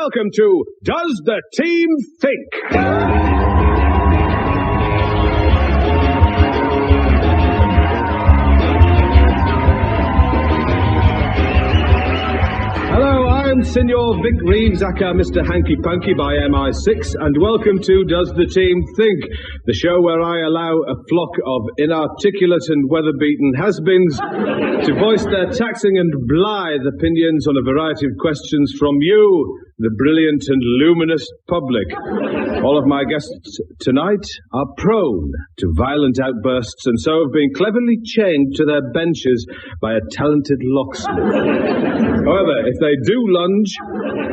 welcome to Does the Team Think? I'm Senor Vic Reeves, aka Mr. Hanky Punky by MI6, and welcome to Does the Team Think, the show where I allow a flock of inarticulate and weather-beaten has-beens to voice their taxing and blithe opinions on a variety of questions from you, the brilliant and luminous public. All of my guests tonight are prone to violent outbursts and so have been cleverly chained to their benches by a talented locksmith. However, if they do lunge,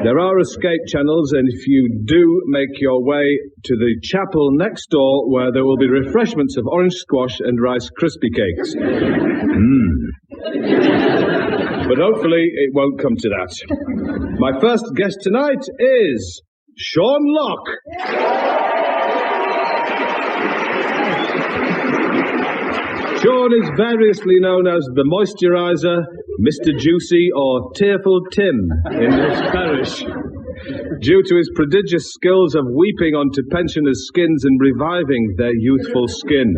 there are escape channels, and if you do make your way to the chapel next door, where there will be refreshments of orange squash and Rice Krispie cakes. But hopefully it won't come to that. My first guest tonight is Sean Locke. Sean is variously known as the Moisturiser, Mr. Juicy, or Tearful Tim in this parish. Due to his prodigious skills of weeping onto pensioners' skins and reviving their youthful skin.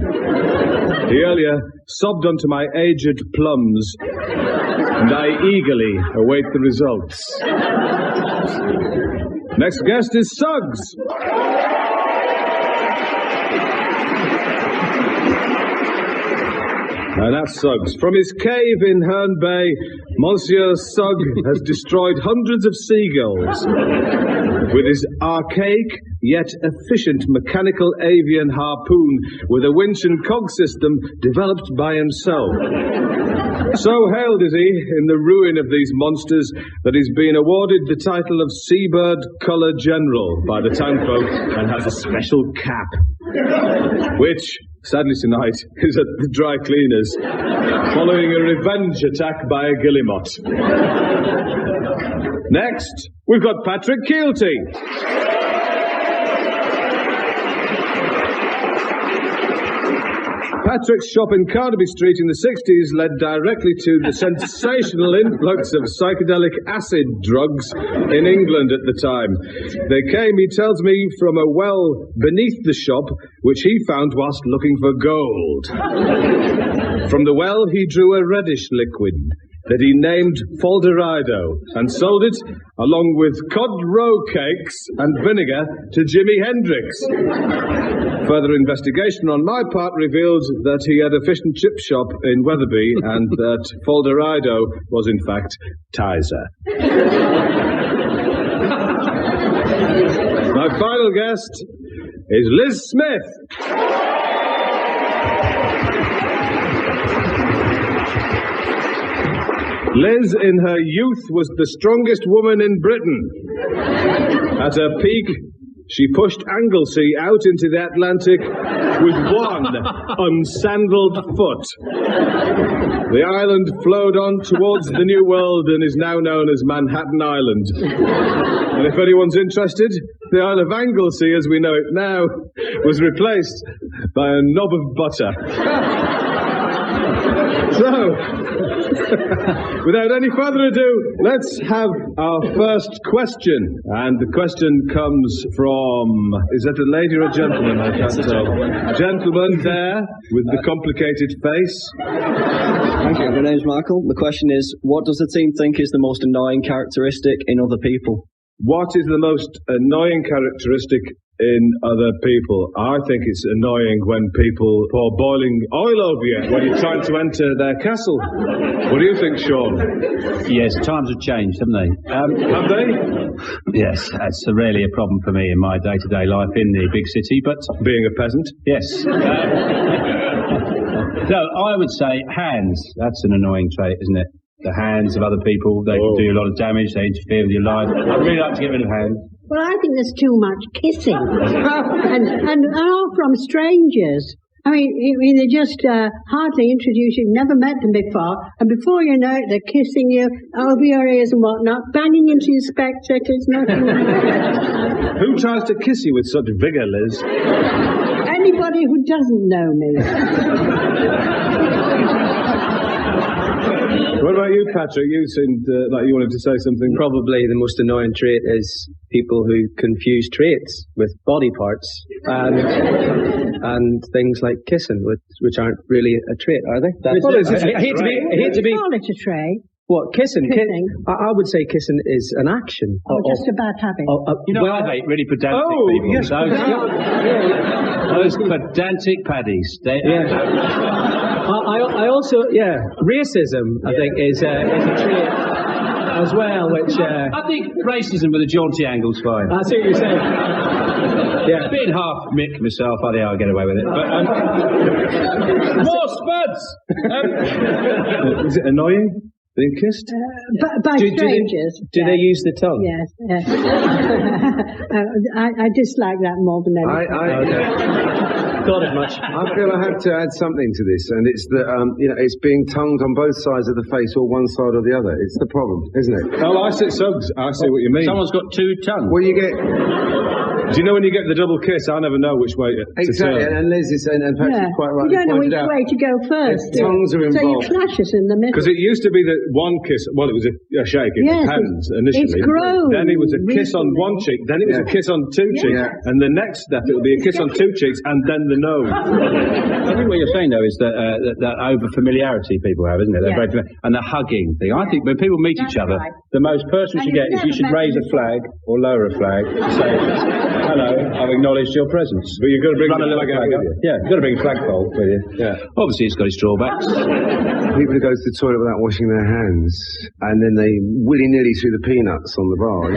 He earlier sobbed onto my aged plums, and I eagerly await the results. Next guest is Suggs. And that's Suggs. From his cave in Herne Bay, Monsieur Suggs has destroyed hundreds of seagulls with his archaic yet efficient mechanical avian harpoon with a winch and cog system developed by himself. So hailed is he in the ruin of these monsters that he's been awarded the title of Seabird Colour General by the townfolk and has a special cap, which, sadly tonight, is at the dry cleaners, following a revenge attack by a guillemot. Next, we've got Patrick Kielty. Patrick's shop in Carnaby Street in the 60s led directly to the sensational influx of psychedelic acid drugs in England at the time. They came, he tells me, from a well beneath the shop, which he found whilst looking for gold. From the well, he drew a reddish liquid that he named Falderido and sold it, along with cod roe cakes and vinegar, to Jimi Hendrix. Further investigation on my part revealed that he had a fish and chip shop in Wetherby and that Falderido was in fact Tizer. My final guest is Liz Smith. Liz, in her youth, was the strongest woman in Britain. At her peak, she pushed Anglesey out into the Atlantic with one unsandaled foot. The island flowed on towards the New World and is now known as Manhattan Island. And if anyone's interested, the Isle of Anglesey, as we know it now, was replaced by a knob of butter. So, without any further ado, let's have our first question. And the question comes from, is that a lady or a gentleman? I can't tell. A gentleman there with the complicated face. Thank you. My name's Michael. The question is, what does the team think is the most annoying characteristic in other people? What is the most annoying characteristic in other people? I think it's annoying when people pour boiling oil over you when you're trying to enter their castle. What do you think, Sean? Yes, times have changed, haven't they? Have they? Yes, that's really a problem for me in my day-to-day life in the big city, but... Being a peasant? Yes. No, I would say hands. That's an annoying trait, isn't it? The hands of other people, they do a lot of damage, they interfere with your life. I'd really like to get rid of hands. Well, I think there's too much kissing. and all from strangers. I mean, they just hardly introduce you, never met them before, and before you know it, they're kissing you over your ears and whatnot, banging into your spectacles, nothing. Who tries to kiss you with such vigour, Liz? Anybody who doesn't know me. What about you, Patrick? You seemed like you wanted to say something. Probably the most annoying trait is people who confuse traits with body parts and things like kissing, which aren't really a trait, are they? I hate to be. Call it a trait. What, kissing? I would say kissing is an action. Just a bad habit. I hate really pedantic people. Yes, Those pedantic paddies. I also, racism, I think, is a trait as well, which... I think racism with a jaunty angle's fine. I see what you're saying. Yeah. Being half Mick myself, I think I'll get away with it. But, more spuds! Is it annoying? Being kissed? By strangers. Do they use the tongue? Yes. I dislike that more than anything. Thought as much. I feel I have to add something to this, and it's that it's being tongued on both sides of the face, or one side or the other. It's the problem, isn't it? Oh, I see, Suggs. I see what you mean. Someone's got two tongues. Well, you get... Do you know when you get the double kiss? I never know which way to Exactly, turn. and Liz is, and Patrick's quite right. You don't know which way to go first. Tongues are involved. So you clash us in the middle. Because it used to be that one kiss, well, it was a shake in the hands initially. It's grown. Then it was a kiss on one cheek, then it was a kiss on two cheeks, and the next step it would be a kiss on two cheeks, and then the nose. I think what you're saying, though, is that over-familiarity people have, isn't it? They're very and the hugging thing. I think when people meet each other, the most personal you get is you should raise a flag or lower a flag to say, hello, I've acknowledged your presence. But you've got to bring a little flag up. Yeah, you've got to bring a flagpole with you. Yeah. Obviously, it's got its drawbacks. People who go to the toilet without washing their hands, and then they willy-nilly through the peanuts on the bar.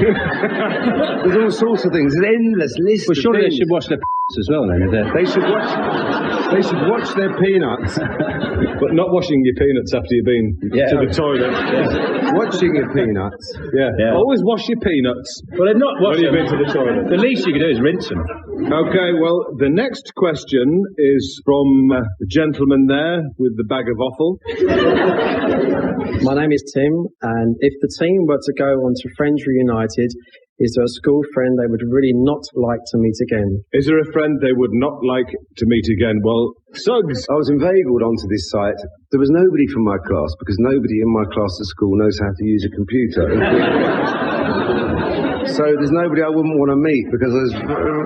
There's all sorts of things. There's an endless list Well, of surely things. they should wash their as well, then. They should watch their peanuts. But not washing your peanuts after you've been to the toilet. Watching your peanuts. Yeah. Always wash your peanuts. Well, they've not washed when you've been to the toilet. The least you can do is rinse them. Okay, well, the next question is from the gentleman there with the bag of offal. My name is Tim, and if the team were to go on to Friends Reunited, is there a school friend they would really not like to meet again? Is there a friend they would not like to meet again? Well, Suggs. I was inveigled onto this site. There was nobody from my class, because nobody in my class at school knows how to use a computer. So there's nobody I wouldn't want to meet, because there's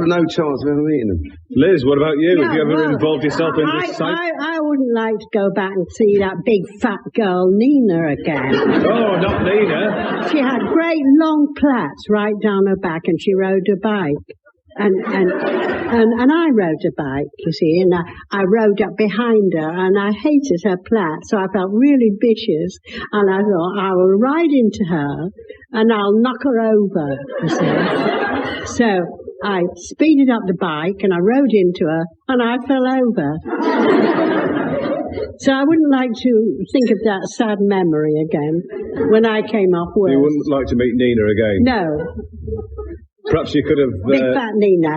no chance of ever meeting them. Liz, what about you? Have you ever involved yourself in this site? I wouldn't like to go back and see that big fat girl Nina again. Oh, not Nina. She had great long plaits right down her back, and she rode a bike. And I rode a bike, you see, and I rode up behind her, and I hated her plait, so I felt really vicious, and I thought I will ride into her, and I'll knock her over, you see. So I speeded up the bike, and I rode into her, and I fell over. So I wouldn't like to think of that sad memory again, when I came off worse. You wouldn't like to meet Nina again? No. Perhaps you could have... Big fat Nina.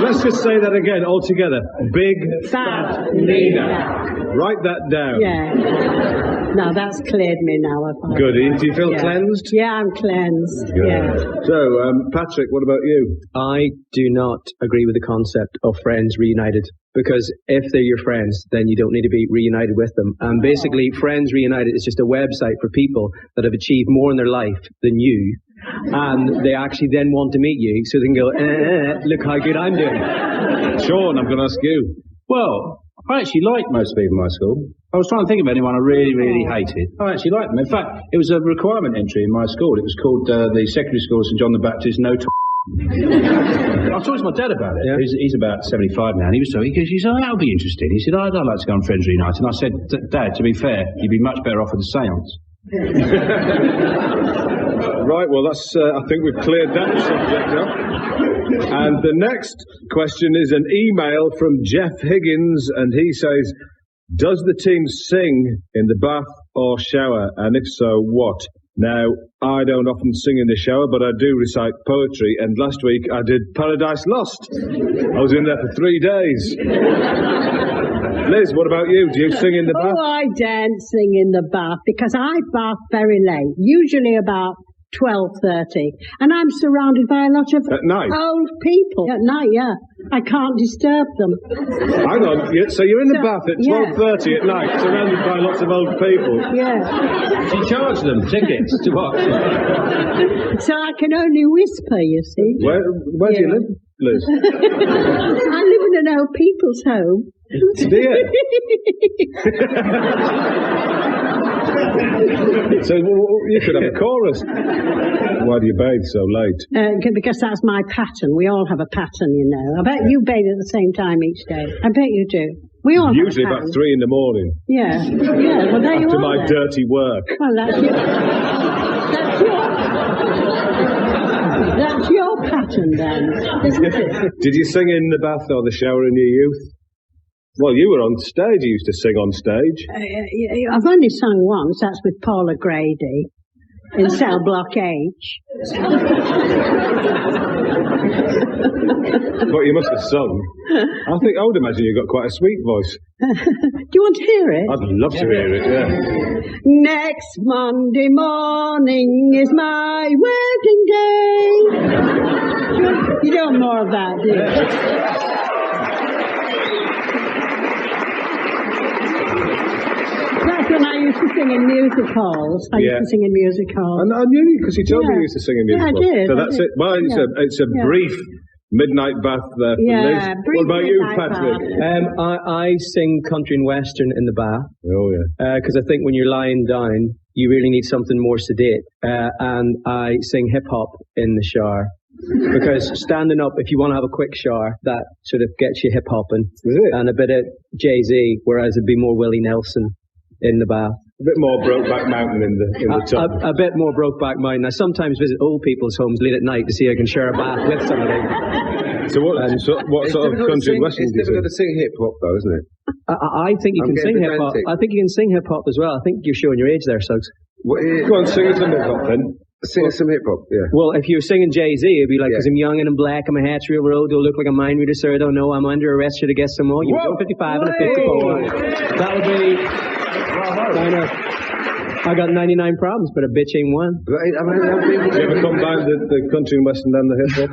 Let's just say that again, all together. Big fat Nina. Write that down. Yeah. No, that's cleared me now. Goody. Do you feel cleansed? Yeah, I'm cleansed. Good. Yeah. So, Patrick, what about you? I do not agree with the concept of Friends Reunited, because if they're your friends, then you don't need to be reunited with them. And basically, Friends Reunited is just a website for people that have achieved more in their life than you, and they actually then want to meet you, so they can go, look how good I'm doing. Sean, I'm going to ask you. Well, I actually liked most people in my school. I was trying to think of anyone I really, really hated. I actually liked them. In fact, it was a requirement entry in my school. It was called the secondary school St John the Baptist No I was talking to my dad about it. Yeah. He's about 75 now, and he said, that'll be interesting. He said, I'd like to go on Friends Reunited. And I said, Dad, to be fair, you'd be much better off with a seance. Right, well, that's. I think we've cleared that subject up. And the next question is an email from Jeff Higgins, and he says, does the team sing in the bath or shower? And if so, what? Now, I don't often sing in the shower, but I do recite poetry, and last week I did Paradise Lost. I was in there for 3 days. Liz, what about you? Do you sing in the bath? Oh, I don't sing in the bath, because I bath very late, usually about 12:30, and I'm surrounded by a lot of At night? old people. At night, yeah. I can't disturb them. Hang on, so you're in the bath at 12:30 at night, surrounded by lots of old people. Yeah. She charged them tickets to what? So I can only whisper, you see. Where do you live, Liz? I live in an old people's home. Dear. So you should have a chorus. Why do you bathe so late? Because that's my pattern. We all have a pattern, you know. I bet you bathe at the same time each day. I bet you do. We all Usually have a about pattern. 3 in the morning. Yeah. Yeah. Well, there you After are. my then. dirty work. Well, that's your pattern then, isn't it? Did you sing in the bath or the shower in your youth? Well, you were on stage. You used to sing on stage. I've only sung once. That's with Paula Grady in Cell Block H. But you must have sung. I would imagine you've got quite a sweet voice. Do you want to hear it? I'd love to hear it, yeah. Next Monday morning is my wedding day. You don't want more of that, do you? That's when I used to sing in music halls. I used to sing in music halls. And I knew you because you told me you used to sing in music halls. Yeah, I did. So that's it. Well, it's a brief midnight bath there for Liz. Brief What about you, midnight Patrick? bath. I sing country and western in the bath. Oh, yeah. Because I think when you're lying down, you really need something more sedate. And I sing hip-hop in the shower. Because standing up, if you want to have a quick shower, that sort of gets you hip-hopping. Is it? And a bit of Jay-Z, whereas it'd be more Willie Nelson in the bath. A bit more Brokeback Mountain in the tub. A bit more Brokeback Mountain. I sometimes visit old people's homes late at night to see if I can share a bath with somebody. So what sort of country and western It's do you difficult sing? to sing hip-hop, though, isn't it? I think you I'm can sing getting hip-hop. pedantic. I think you can sing hip-hop as well. I think you're showing your age there, Suggs. Go on, sing us some hip-hop then. Sing us some hip-hop, yeah. Well, if you're singing Jay-Z, it'd be like, Yeah. because I'm young and I'm black and my hat's real road, don't look like a mind reader, sir, I don't know, I'm under arrest, should I guess some more? You Whoa. know, 55 and a 54. That would be, I know. I got 99 problems, but a bitch ain't one. But, I mean, Do you ever combine the country and western and the hip-hop?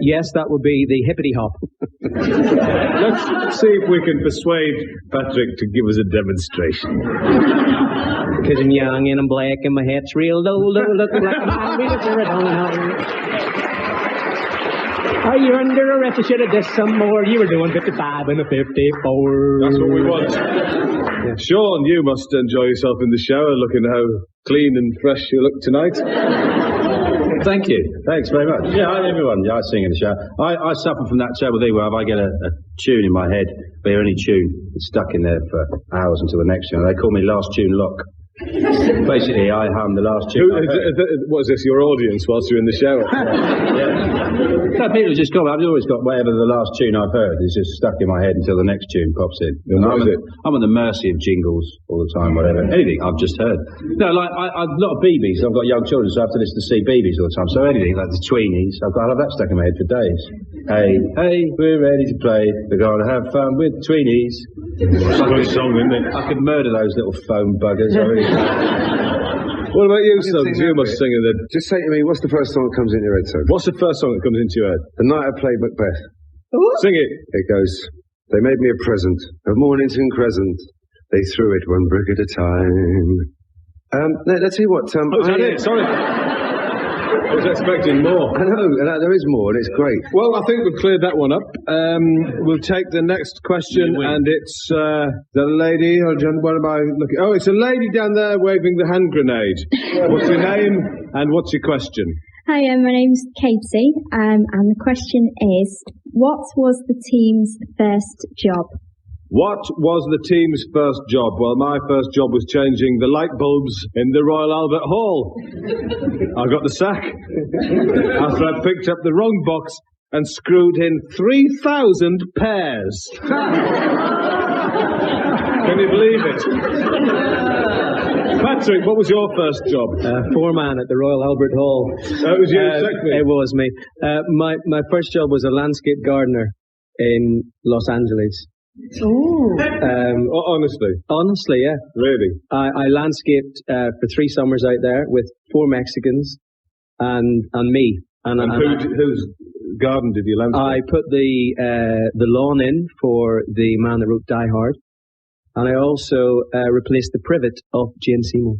Yes, that would be the hippity hop. Let's see if we can persuade Patrick to give us a demonstration. Because I'm young and I'm black and my hat's real low, look like a mind reader, sir, I don't know. Are you under arrest? I should have done some more. You were doing 55 and a 54. That's what we want. Sean, you must enjoy yourself in the shower, looking how clean and fresh you look tonight. Thank you. Thanks very much. Yeah, everyone. Yeah, I sing in the shower. I suffer from that trouble thing where if I get a tune in my head, the only tune, it's stuck in there for hours until the next tune. They call me Last Tune Lock. Basically, I hum the last tune. What is this, your audience whilst you're in the shower? Yeah. No, people just come. I've always got whatever the last tune I've heard is just stuck in my head until the next tune pops in. And what is it? I'm on the mercy of jingles all the time, whatever. Anything I've just heard. No, like a lot of BBs. I've got young children, so I have to listen to CBeebies all the time. So anything like the Tweenies, I'll have that stuck in my head for days. Hey, hey, we're ready to play. We're going to have fun with Tweenies. It's a good song, isn't it? I could murder those little phone buggers. I really What about you, Suggs? You must sing in the... Just say to me, what's the first song that comes into your head, Suggs? What's the first song that comes into your head? The night I played Macbeth. Sing it. It goes, they made me a present of Mornington Crescent. They threw it one brick at a time. Let's see what... Oh, is that it? Sorry. I was expecting more. I know, there is more, and it's great. Well, I think we've cleared that one up. We'll take the next question, and it's the lady, or what am I looking? Oh, it's a lady down there waving the hand grenade. What's your name, and what's your question? Hi, my name's Katie, and the question is, what was the team's first job? What was the team's first job? Well, my first job was changing the light bulbs in the Royal Albert Hall. I got the sack after I picked up the wrong box and screwed in 3,000 pairs. Can you believe it? Patrick, what was your first job? Foreman at the Royal Albert Hall. That was you, exactly. It was me. My first job was a landscape gardener in Los Angeles. Honestly? Honestly, yeah. Really? I landscaped for 3 summers out there with 4 Mexicans and me. And whose garden did you landscape? I put the lawn in for the man that wrote Die Hard, and I also replaced the privet of Jane Seymour.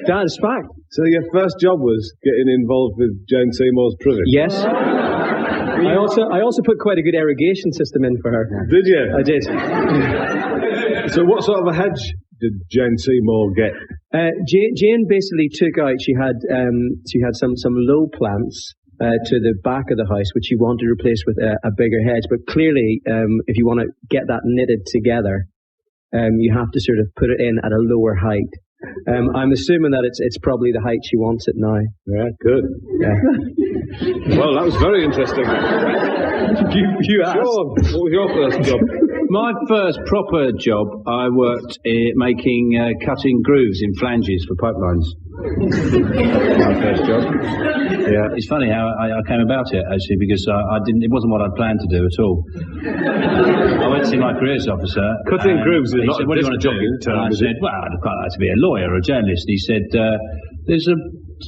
That's fact. So your first job was getting involved with Jane Seymour's privet? Yes. I also put quite a good irrigation system in for her. Did you? I did. So what sort of a hedge did Jane Seymour get? Jane basically took out. She had some low plants to the back of the house, which she wanted to replace with a bigger hedge. But clearly, if you want to get that knitted together, you have to sort of put it in at a lower height. I'm assuming that it's probably the height she wants it now. Yeah, good. Yeah. Well, that was very interesting. You asked. Sean, what was your first job? My first proper job, I worked cutting grooves in flanges for pipelines. My first job. Yeah, it's funny how I came about it actually, because it wasn't what I planned to do at all. I went to see my careers officer. Cutting grooves is he not said, a "What do you want to do?" term, And I said, "Well, I'd quite like to be a lawyer or a journalist." And he said, "There's a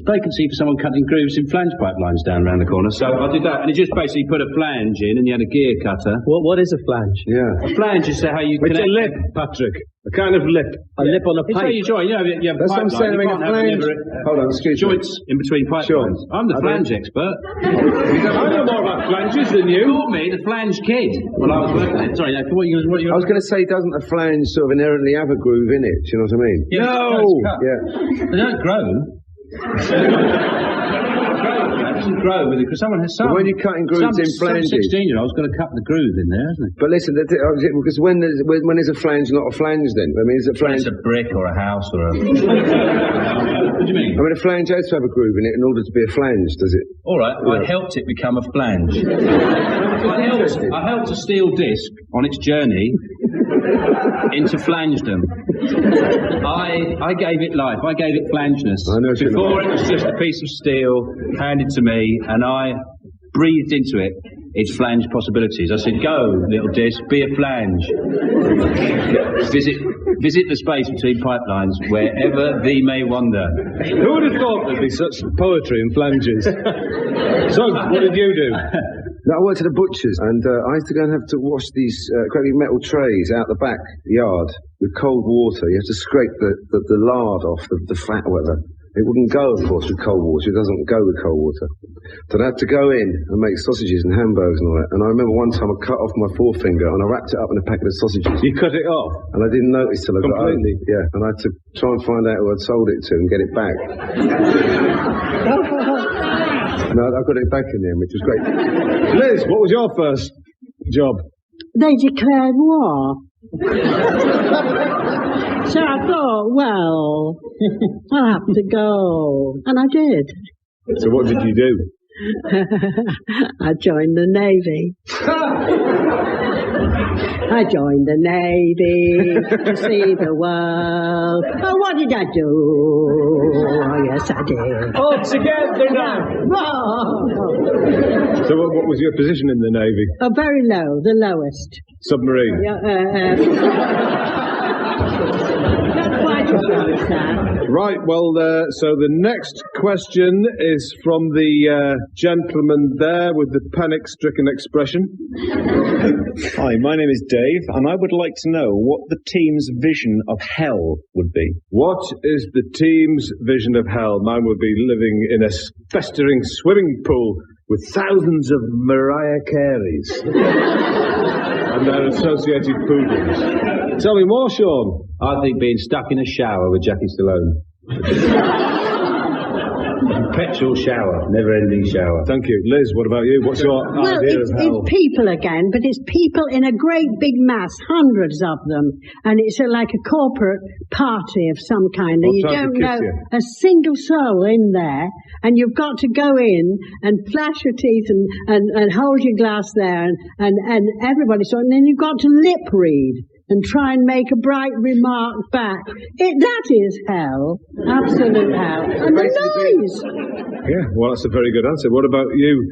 vacancy for someone cutting grooves in flange pipelines down around the corner." So I did that, and he just basically put a flange in, and he had a gear cutter. What is a flange? Yeah. A flange is how you It's connect. a lip, Patrick. A kind of lip. A lip on a It's how pipe. you join. You know, you have a That's what I'm pipeline. saying. I You mean, can't a have flange. Hold on, excuse me. joints in between pipelines. I'm the flange expert. I know more about flanges than You you. called me the flange kid when I was working it. Sorry, what you I was going to say, doesn't a flange sort of inherently have a groove in it? Do you know what I mean? Yeah, No! Yeah. They don't grow. It doesn't grow with it, because someone has some. But when you're cutting grooves in flanges. Some 16-year-old's got to cut the groove in there, hasn't he? But listen, because when there's a flange, not a flange then? I mean, is a flange... It's a brick or a house or a... What do you mean? I mean, a flange has to have a groove in it in order to be a flange, does it? All right, I helped it become a flange. I helped a steel disc on its journey into flangedom. I gave it life. I gave it flangeness. I know. Before it was just a piece of steel handed to me, and I breathed into it its flange possibilities. I said, "Go, little disc, be a flange. Visit the space between pipelines, wherever thee may wander." Who would have thought there'd be such poetry in flanges? Suggs, what did you do? No, I worked at a butcher's, and I used to go and have to wash these great big metal trays out the back yard with cold water. You have to scrape the lard off, the fat, whatever. It wouldn't go, of course, with cold water. It doesn't go with cold water. So I'd have to go in and make sausages and hamburgers and all that. And I remember one time I cut off my forefinger and I wrapped it up in a packet of sausages. You cut it off? And I didn't notice till I got home. Completely? Yeah, and I had to try and find out who I'd sold it to and get it back. No, I got it back in the end, which was great. Liz, what was your first job? They declared war. So I thought, well, I'll have to go. And I did. So what did you do? I joined the Navy. I joined the Navy to see the world. Oh, what did I do? Oh, yes, I did. All together now. Oh. So what was your position in the Navy? Oh, very low, the lowest. Submarine? Not quite as low as that. Right, well, so the next question is from the gentleman there with the panic-stricken expression. Hi, my name is Dave, and I would like to know what the team's vision of hell would be. What is the team's vision of hell? Mine would be living in a festering swimming pool with thousands of Mariah Careys and their associated poodles. Tell me more, Sean. I think being stuck in a shower with Jackie Stallone. Perpetual shower, never-ending shower. Thank you. Liz, what about you? What's your idea of hell? It's people again, but it's people in a great big mass, hundreds of them, and it's like a corporate party of some kind, and you don't know a single soul in there, and you've got to go in and flash your teeth and hold your glass there, and everybody saw it, and then you've got to lip read and try and make a bright remark back. That is hell. Absolute hell. And the noise. Yeah, well, that's a very good answer. What about you,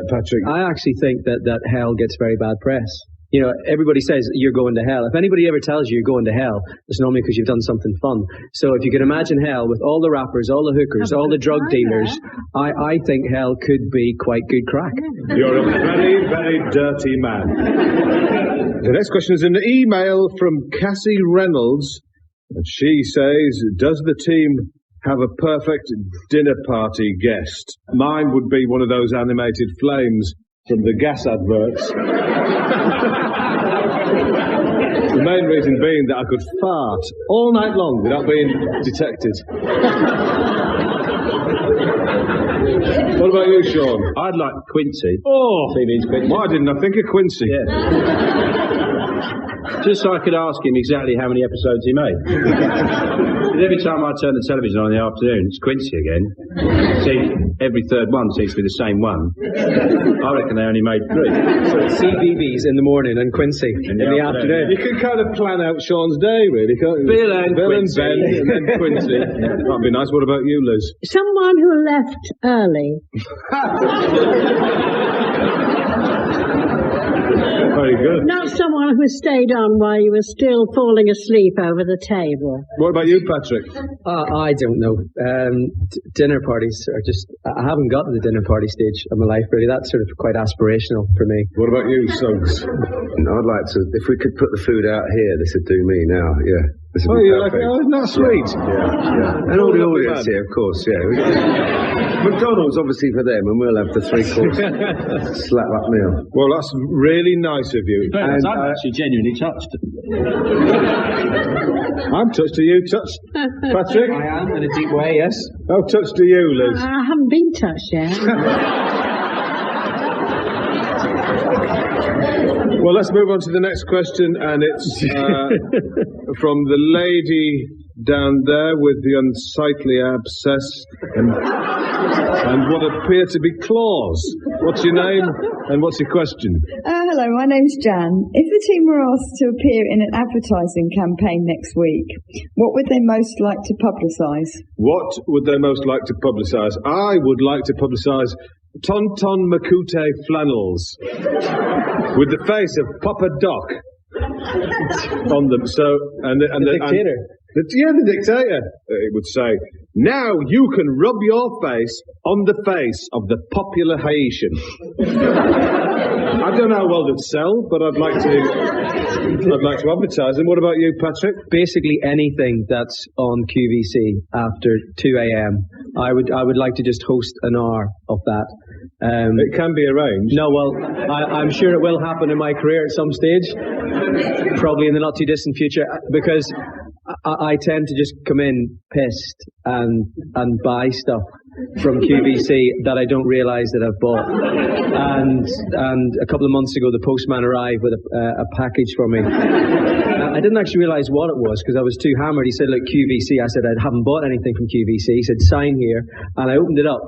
Patrick? I actually think that hell gets very bad press. You know, everybody says you're going to hell. If anybody ever tells you you're going to hell, it's normally because you've done something fun. So if you can imagine hell with all the rappers, all the hookers, all the drug dealers, I think hell could be quite good crack. You're a very, very dirty man. The next question is an email from Cassie Reynolds. And she says, does the team have a perfect dinner party guest? Mine would be one of those animated flames from the gas adverts. The main reason being that I could fart all night long without being detected. What about you, Sean? I'd like Quincy. Oh, TV's Quincy. why didn't I think of Quincy? Yeah. Just so I could ask him exactly how many episodes he made. Because every time I turn the television on in the afternoon, it's Quincy again. See, every third one seems to be the same one. I reckon they only made 3. So it's CBeebies in the morning and Quincy in the afternoon. You can kind of plan out Sean's day, really, can't you? Bill and Quincy. Ben, and then Quincy. That'd be nice. What about you, Liz? Someone who left early. Very good. Not someone who stayed on while you were still falling asleep over the table. What about you, Patrick? I don't know. Dinner parties are just... I haven't got to the dinner party stage of my life, really. That's sort of quite aspirational for me. What about you, Suggs? I'd like to... If we could put the food out here, this would do me now, yeah. This would Oh, be you like it? perfect. Oh, isn't that sweet? Yeah. And all the audience here, of course, yeah. McDonald's, obviously, for them, and we'll have the 3-course slap-up meal. Well, that's really nice of you. I'm actually genuinely touched. I'm touched. Are you touched, Patrick? I am, in a deep way, yes. How touched are you, Liz? I haven't been touched yet. Well, let's move on to the next question, and it's from the lady down there with the unsightly abscess and what appear to be claws. What's your name and what's your question? Hello, my name's Jan. If the team were asked to appear in an advertising campaign next week, what would they most like to publicise? What would they most like to publicise? I would like to publicise Tonton Makute flannels with the face of Papa Doc on them. So, and the dictator. The dictator. It would say, now you can rub your face on the face of the popular Haitian. I don't know how well they'd sell, but I'd like to advertise them. What about you, Patrick? Basically anything that's on QVC after 2 a.m. I would like to just host an hour of that. It can be arranged. No, well, I'm sure it will happen in my career at some stage, probably in the not too distant future, because I tend to just come in pissed and buy stuff from QVC that I don't realise that I've bought. And a couple of months ago, the postman arrived with a package for me. I didn't actually realise what it was because I was too hammered. He said, look, QVC. I said, I haven't bought anything from QVC. He said, sign here. And I opened it up.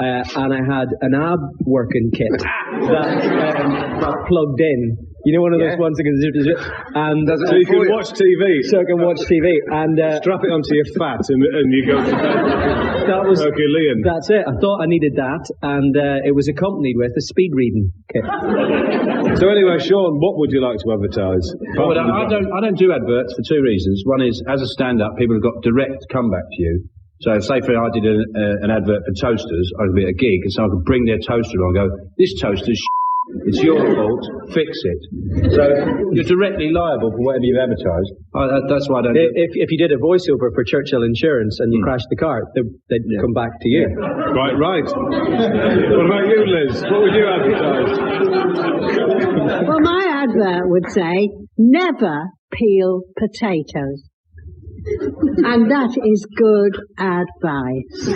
And I had an ab working kit that plugged in. You know, one of those ones that can zip, and so you can watch TV. So I can watch TV and strap it onto your fat, and you go to bed. That was Herculean. That's it. I thought I needed that, and it was accompanied with a speed reading kit. So anyway, Sean, what would you like to advertise? Well, I don't do adverts for 2 reasons. One is, as a stand-up, people have got direct comeback to you. So, say for I did an advert for toasters, I could be at a gig and someone could bring their toaster on and go, this toaster's it's your fault, fix it. So, you're directly liable for whatever you've advertised. That's why I don't do it. If you did a voiceover for Churchill Insurance and you crashed the car, they'd come back to you. Yeah. Right. What about you, Liz? What would you advertise? Well, my advert would say, never peel potatoes. And that is good advice.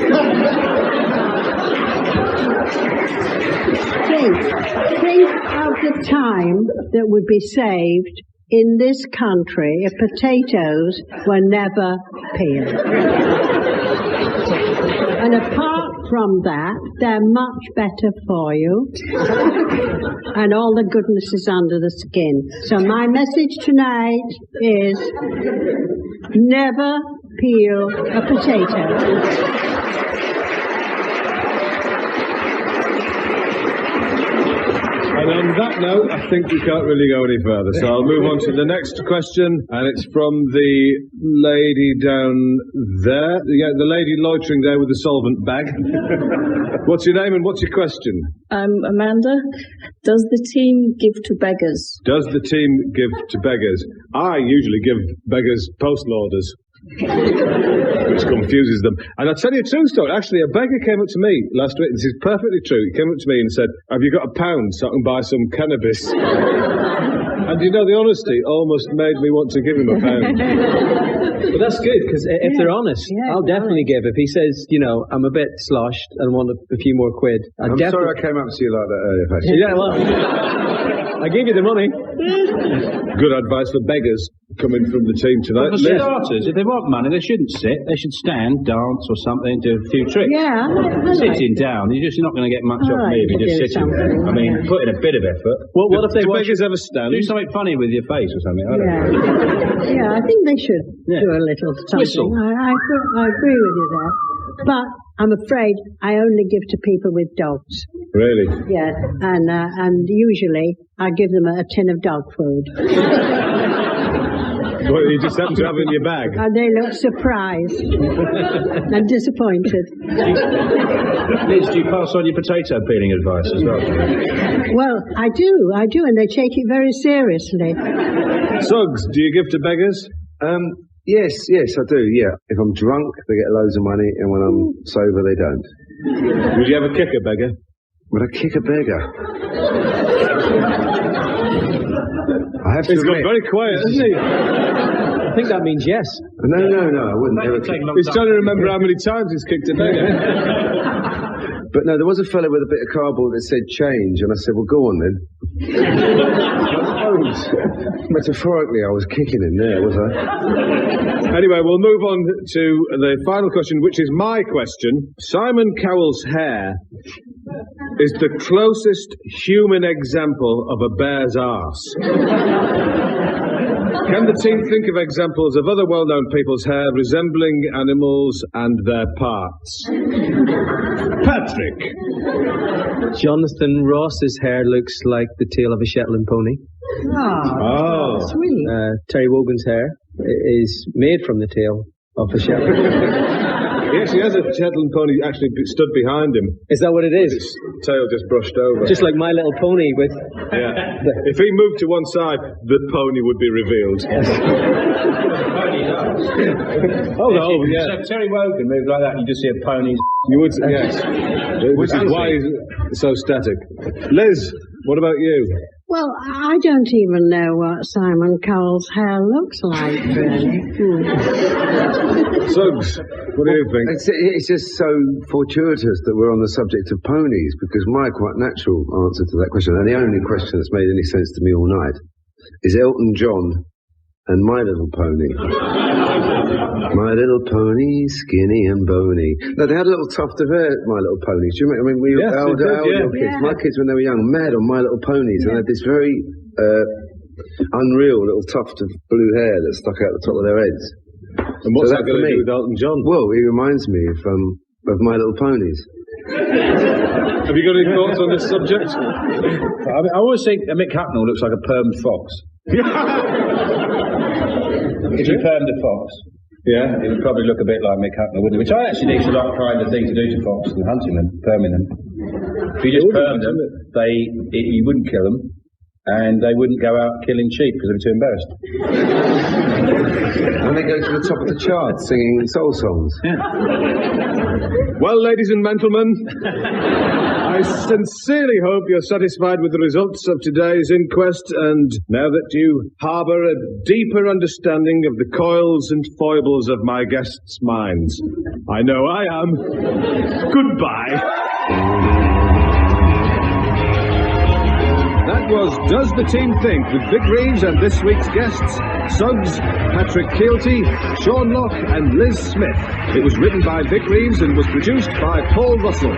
Think of the time that would be saved in this country if potatoes were never peeled. And apart from that, they're much better for you. And all the goodness is under the skin. So my message tonight is never peel a potato. And on that note, I think we can't really go any further, so I'll move on to the next question, and it's from the lady down there. Yeah, the lady loitering there with the solvent bag. What's your name and what's your question? I'm Amanda. Does the team give to beggars? Does the team give to beggars? I usually give beggars postal orders, which confuses them. And I'll tell you a true story. Actually, a beggar came up to me last week. This is perfectly true. He came up to me and said, "Have you got £1 so I can buy some cannabis?" And you know, the honesty almost made me want to give him £1. But that's good, because if they're honest, I'll definitely give. If he says, you know, I'm a bit sloshed and want a few more quid, I'm sorry I came up to you like that earlier, actually. Yeah, well, I gave you the money. Good advice for beggars coming from the team tonight. Well, for starters, if they want money, they shouldn't sit. They should stand, dance or something, do a few tricks. Yeah. Sitting down, you're just not going to get much off me if you're just sitting there. I mean, put in a bit of effort. Well, what if they beggars ever stand? Do something funny with your face or something. I don't know. Yeah, I think they should do a little something. Whistle. I agree with you there. But I'm afraid I only give to people with dogs. Really? Yes, and usually I give them a tin of dog food. What you just happen to have in your bag? And they look surprised and disappointed. Liz, do you pass on your potato peeling advice as well? Well, I do, and they take it very seriously. Suggs, do you give to beggars? Yes, I do, yeah. If I'm drunk, they get loads of money, and when I'm sober, they don't. Would you ever kick a beggar? Would I kick a beggar? I have to He's got admit, very quiet, hasn't he? I think that means yes. No, I wouldn't ever kick. He's trying to remember how many times he's kicked a beggar. But no, there was a fella with a bit of cardboard that said change, and I said, well, go on then. Metaphorically, I was kicking him there, was I? Anyway, we'll move on to the final question, which is my question. Simon Cowell's hair is the closest human example of a bear's arse. Can the team think of examples of other well-known people's hair resembling animals and their parts? Patrick. Jonathan Ross's hair looks like the tail of a Shetland pony. Oh, sweet. Terry Wogan's hair is made from the tail of a Shetland. He actually has a Shetland pony actually stood behind him. Is that what it is? His tail just brushed over. Just like My Little Pony with... Yeah. If he moved to one side, the pony would be revealed. Oh, no, yeah. So if Terry Wogan moved like that, you just see a pony. You would, yes. Which is why he's so static. Liz, what about you? Well, I don't even know what Simon Cowell's hair looks like, really. Suggs, what do you think? It's just so fortuitous that we're on the subject of ponies, because my quite natural answer to that question, and the only question that's made any sense to me all night, is Elton John and My Little Pony. My Little Pony, skinny and bony. No, they had a little tuft of hair, My Little Ponies. Do you remember? I mean, our kids, my kids when they were young, mad on My Little Ponies, and they had this very unreal little tuft of blue hair that stuck out the top of their heads. And what's that going to do with Elton John? Well, he reminds me of My Little Ponies. Have you got any thoughts on this subject? I always think Mick Hucknall looks like a permed fox. If you permed a fox, yeah, it would probably look a bit like Mick Hucknall, wouldn't it? Which I actually think is the right kind of thing to do to foxes than hunting them, perming them. If you just permed them, you wouldn't kill them, and they wouldn't go out killing sheep because they'd be too embarrassed. And they go to the top of the charts singing soul songs. Yeah. Well, ladies and gentlemen, I sincerely hope you're satisfied with the results of today's inquest, and now that you harbour a deeper understanding of the coils and foibles of my guests' minds. I know I am. Goodbye. That was Does the Team Think with Vic Reeves and this week's guests, Suggs, Patrick Kielty, Sean Locke and Liz Smith. It was written by Vic Reeves and was produced by Paul Russell.